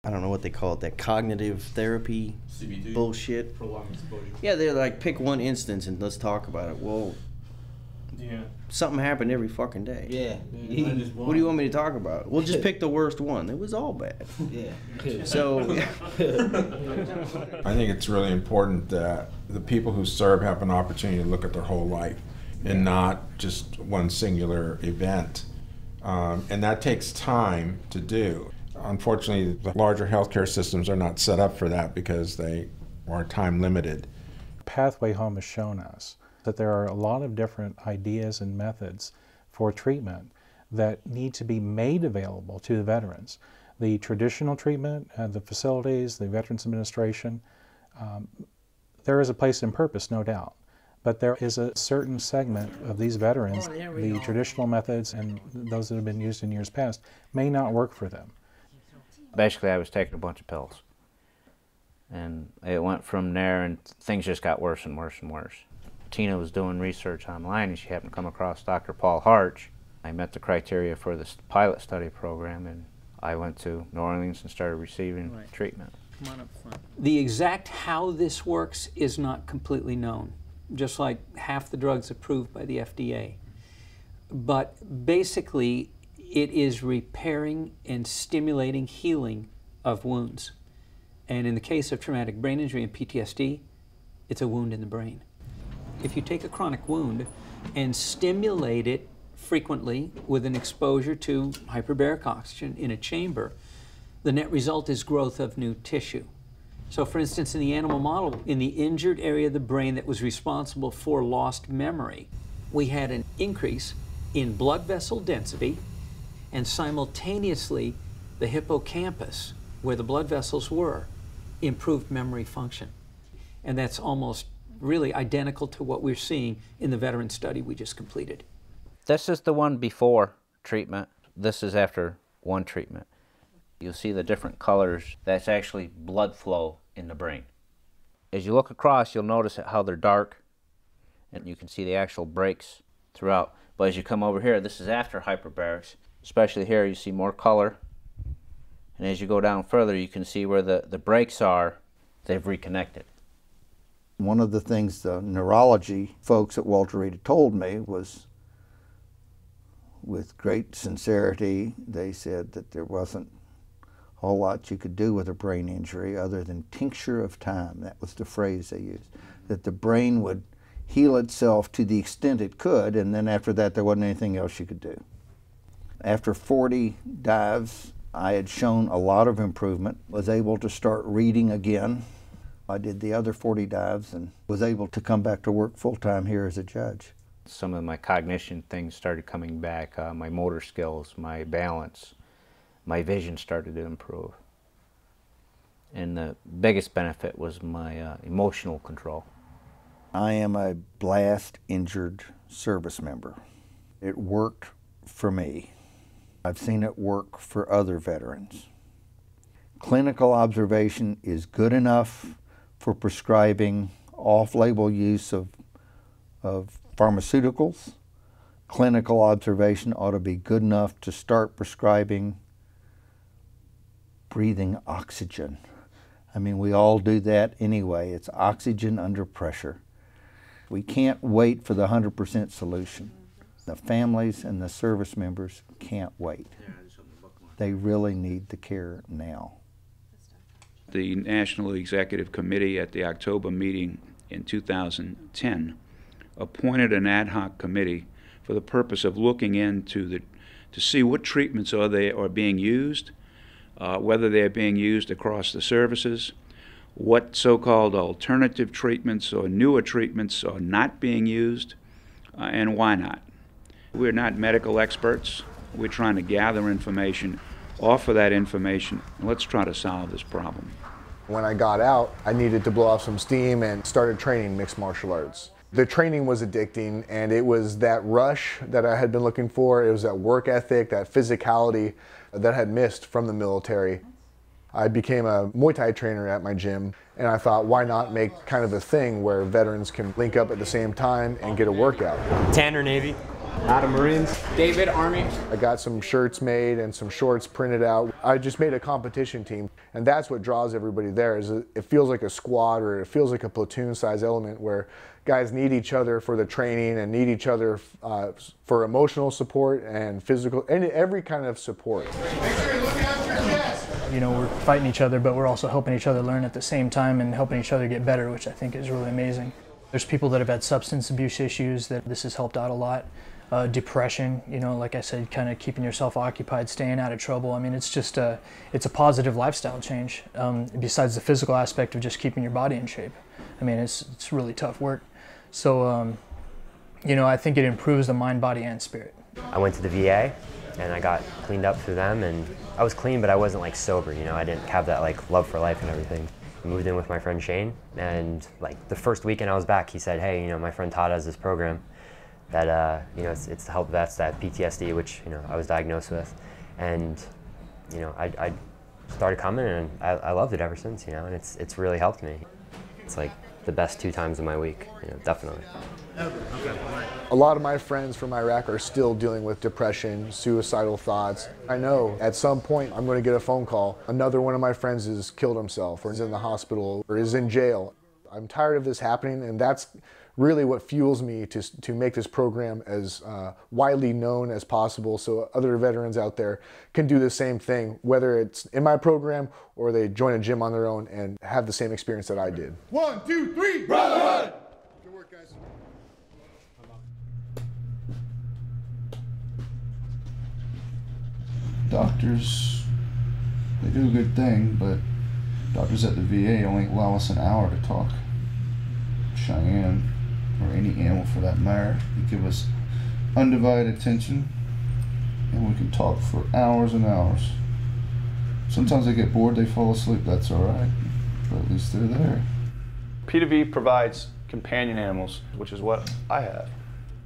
I don't know what they call it, that cognitive therapy CBT bullshit. Prolonged exposure. Yeah, they're like, pick one instance and let's talk about it. Well, Yeah. something happened every fucking day. Yeah. What do you want me to talk about? We'll just pick the worst one. It was all bad. Yeah. So, I think it's really important that the people who serve have an opportunity to look at their whole life and not just one singular event. And that takes time to do. Unfortunately, the larger healthcare systems are not set up for that because they are time limited. Pathway Home has shown us that there are a lot of different ideas and methods for treatment that need to be made available to the veterans. The traditional treatment at the facilities, the Veterans Administration, there is a place and purpose, no doubt. But there is a certain segment of these veterans, the traditional methods and those that have been used in years past, may not work for them. Basically, I was taking a bunch of pills. And it went from there, and things just got worse and worse and worse. Tina was doing research online, and she happened to come across Dr. Paul Harch. I met the criteria for this pilot study program, and I went to New Orleans and started receiving treatment. Come on up front. The exact how this works is not completely known, just like half the drugs approved by the FDA. But basically, it is repairing and stimulating healing of wounds. And in the case of traumatic brain injury and PTSD, it's a wound in the brain. If you take a chronic wound and stimulate it frequently with an exposure to hyperbaric oxygen in a chamber, the net result is growth of new tissue. So for instance, in the animal model, in the injured area of the brain that was responsible for lost memory, we had an increase in blood vessel density, and simultaneously the hippocampus, where the blood vessels were, improved memory function. And that's almost really identical to what we're seeing in the veteran study we just completed. This is the one before treatment. This is after one treatment. You'll see the different colors. That's actually blood flow in the brain. As you look across, you'll notice how they're dark, and you can see the actual breaks throughout. But as you come over here, this is after hyperbarics. Especially here, you see more color. And as you go down further, you can see where the breaks are. They've reconnected. One of the things the neurology folks at Walter Reed told me was, with great sincerity, they said that there wasn't a whole lot you could do with a brain injury other than tincture of time. That was the phrase they used. That the brain would heal itself to the extent it could, and then after that there wasn't anything else you could do. After 40 dives, I had shown a lot of improvement, was able to start reading again. I did the other 40 dives and was able to come back to work full-time here as a judge. Some of my cognition things started coming back, my motor skills, my balance, my vision started to improve. And the biggest benefit was my emotional control. I am a blast injured service member. It worked for me. I've seen it work for other veterans. Clinical observation is good enough for prescribing off-label use of pharmaceuticals. Clinical observation ought to be good enough to start prescribing breathing oxygen. I mean, we all do that anyway. It's oxygen under pressure. We can't wait for the 100% solution. The families and the service members can't wait. They really need the care now. The National Executive Committee at the October meeting in 2010 appointed an ad hoc committee for the purpose of looking into to see what treatments are being used, whether they're being used across the services, what so-called alternative treatments or newer treatments are not being used, and why not. We're not medical experts. We're trying to gather information, offer that information, and let's try to solve this problem. When I got out, I needed to blow off some steam and started training mixed martial arts. The training was addicting, and it was that rush that I had been looking for. It was that work ethic, that physicality that I had missed from the military. I became a Muay Thai trainer at my gym, and I thought, why not make kind of a thing where veterans can link up at the same time and get a workout. Tanner Navy. Adam Marines. David Army. I got some shirts made and some shorts printed out. I just made a competition team, and that's what draws everybody there. Is it feels like a squad, or it feels like a platoon size element where guys need each other for the training and need each other for emotional support and physical and every kind of support. Make sure you're looking after your chest. You know, we're fighting each other, but we're also helping each other learn at the same time and helping each other get better, which I think is really amazing. There's people that have had substance abuse issues that this has helped out a lot. Depression, you know, like I said, kind of keeping yourself occupied, staying out of trouble. I mean, it's just it's a positive lifestyle change, besides the physical aspect of just keeping your body in shape. I mean, it's really tough work. So, you know, I think it improves the mind, body, and spirit. I went to the VA and I got cleaned up through them, and I was clean, but I wasn't like sober, you know, I didn't have that like love for life and everything. I moved in with my friend Shane, and like the first weekend I was back, he said, hey, you know, my friend Todd has this program that, you know, it's to help vets that PTSD, which, you know, I was diagnosed with. And, you know, I started coming, and I loved it ever since, you know, and it's really helped me. It's like the best 2 times of my week, you know, definitely. A lot of my friends from Iraq are still dealing with depression, suicidal thoughts. I know at some point I'm going to get a phone call. Another one of my friends has killed himself, or is in the hospital, or is in jail. I'm tired of this happening, and that's really what fuels me to make this program as widely known as possible, so other veterans out there can do the same thing, whether it's in my program or they join a gym on their own and have the same experience that I did. 1, 2, 3, brotherhood! Good work, guys. Doctors, they do a good thing, but doctors at the VA only allow us an hour to talk. Cheyenne, or any animal for that matter, they give us undivided attention, and we can talk for hours and hours. Sometimes they get bored, they fall asleep, that's alright, but at least they're there. P2V provides companion animals, which is what I have.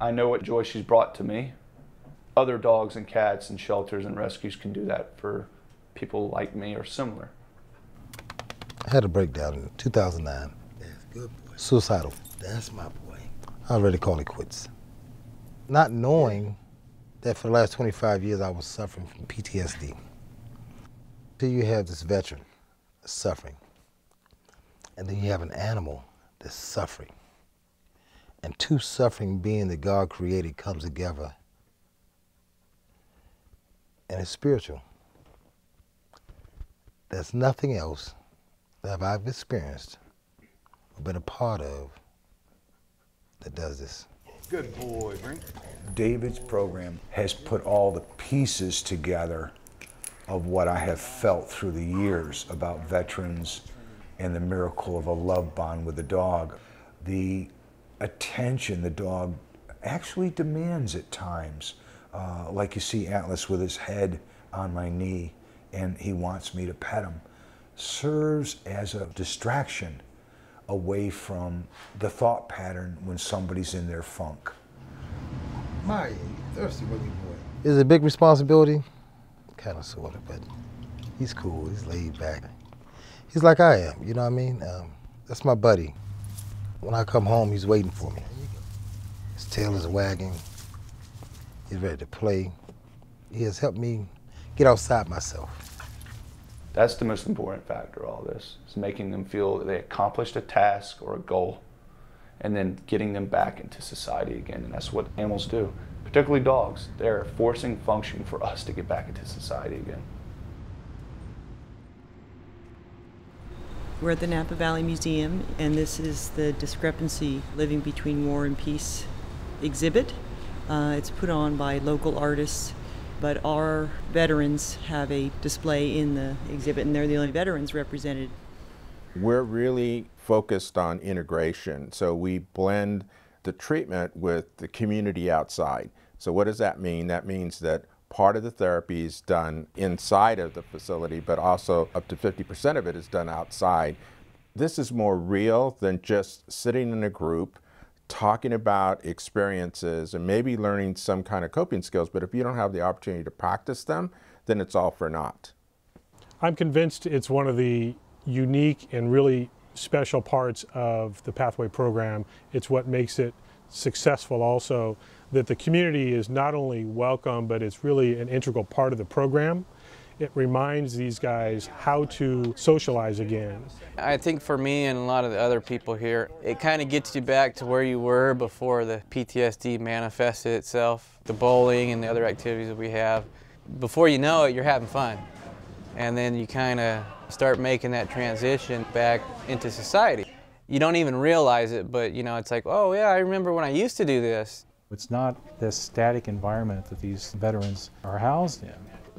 I know what joy she's brought to me. Other dogs and cats and shelters and rescues can do that for people like me or similar. I had a breakdown in 2009. That's good, boy. Suicidal. That's my boy. I already called it quits. Not knowing that for the last 25 years I was suffering from PTSD. Till you have this veteran suffering, and then you have an animal that's suffering. And 2 suffering beings that God created comes together, and it's spiritual. There's nothing else that I've experienced or been a part of that does this. Good boy, Brink. David's program has put all the pieces together of what I have felt through the years about veterans and the miracle of a love bond with a dog. The attention the dog actually demands at times. Like you see Atlas with his head on my knee and he wants me to pet him, serves as a distraction away from the thought pattern when somebody's in their funk. My, you thirsty looking boy. Is it a big responsibility? Kind of, sort of, but he's cool, he's laid back. He's like I am, you know what I mean? That's my buddy. When I come home, he's waiting for me. His tail is wagging. He's ready to play. He has helped me get outside myself. That's the most important factor of all this, is making them feel that they accomplished a task or a goal, and then getting them back into society again. And that's what animals do, particularly dogs. They're a forcing function for us to get back into society again. We're at the Napa Valley Museum, and this is the Discrepancy Living Between War and Peace exhibit. It's put on by local artists, but our veterans have a display in the exhibit, and they're the only veterans represented. We're really focused on integration, so we blend the treatment with the community outside. So what does that mean? That means that part of the therapy is done inside of the facility, but also up to 50% of it is done outside. This is more real than just sitting in a group talking about experiences and maybe learning some kind of coping skills, but if you don't have the opportunity to practice them, then it's all for naught. I'm convinced it's one of the unique and really special parts of the Pathway program. It's what makes it successful also. that the community is not only welcome, but it's really an integral part of the program. It reminds these guys how to socialize again. I think for me and a lot of the other people here, it kind of gets you back to where you were before the PTSD manifested itself, the bowling and the other activities that we have. Before you know it, you're having fun. And then you kind of start making that transition back into society. You don't even realize it, but you know, it's like, oh yeah, I remember when I used to do this. It's not this static environment that these veterans are housed in.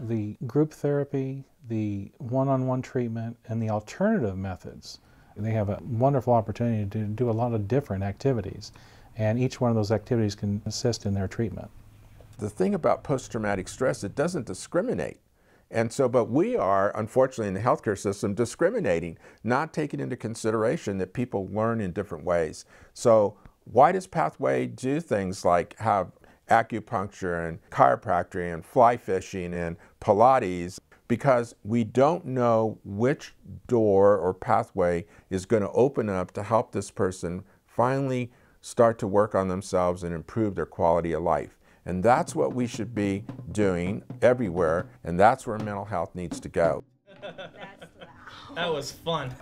The group therapy, the one-on-one treatment, and the alternative methods, they have a wonderful opportunity to do a lot of different activities, and each one of those activities can assist in their treatment. The thing about post-traumatic stress, it doesn't discriminate. And so, but we are, unfortunately, in the healthcare system, discriminating, not taking into consideration that people learn in different ways. So why does Pathway do things like have acupuncture and chiropractic and fly fishing and Pilates? Because we don't know which door or pathway is going to open up to help this person finally start to work on themselves and improve their quality of life. And that's what we should be doing everywhere, and that's where mental health needs to go. That was fun.